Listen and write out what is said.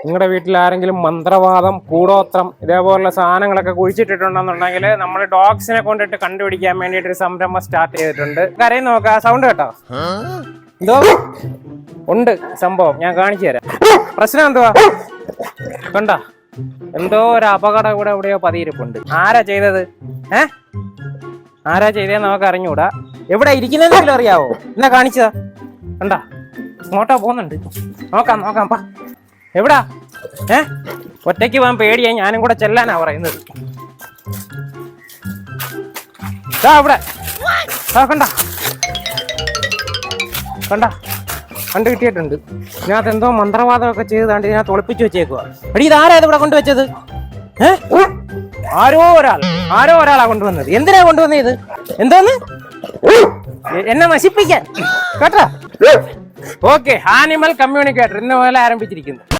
നിങ്ങളുടെ വീട്ടിൽ ആരെങ്കിലും മന്ത്രവാദം, കൂടോത്രം ഇതേപോലുള്ള സാധനങ്ങളൊക്കെ കുഴിച്ചിട്ടിട്ടുണ്ടെന്നുണ്ടെങ്കിൽ നമ്മൾ ഡോഗ്സിനെ കൊണ്ടിട്ട് കണ്ടുപിടിക്കാൻ വേണ്ടിയിട്ട് ഒരു സംരംഭം സ്റ്റാർട്ട് ചെയ്തിട്ടുണ്ട്. കരയും നോക്കാം, സൗണ്ട് കേട്ടോ. എന്തോ ഉണ്ട് സംഭവം, ഞാൻ കാണിച്ചു തരാം. പ്രശ്നം എന്തുവാ കണ്ട, എന്തോ ഒരു അപകടം ഇവിടെ എവിടെയോ പതിയിരിപ്പുണ്ട്. ആരാ ചെയ്തത്? ആരാ ചെയ്തതെന്ന് നമുക്ക് അറിഞ്ഞൂടാ. എവിടെ ഇരിക്കുന്നതെങ്കിലും അറിയാവോ? എന്നാ കാണിച്ചതാ. കണ്ട, ഇങ്ങോട്ടാ പോകുന്നുണ്ട്. നോക്കാം പാ. എവിടാ? ഒറ്റയ്ക്ക് പോകാൻ പേടിയാ, ഞാനും കൂടെ ചെല്ലാനാ പറയുന്നത്. ഇവിടെ കണ്ടു കിട്ടിയിട്ടുണ്ട്. ഇതിനകത്ത് എന്തോ മന്ത്രവാദമൊക്കെ ചെയ്താണ്ട് ഇതിനകത്ത് ഒളിപ്പിച്ചു വെച്ചേക്കുക. എടി, ഇതാരാ ഇവിടെ കൊണ്ടുവച്ചത്? ആരോ ഒരാളാ കൊണ്ടുവന്നത്. എന്തിനാ കൊണ്ടുവന്നത് ഇത്? എന്തോന്ന് എന്നെ നശിപ്പിക്കാൻ കേട്ടോ? ഓക്കെ, ആനിമൽ കമ്മ്യൂണിക്കേറ്റർ ഇന്ന് മുതൽ ആരംഭിച്ചിരിക്കുന്നു.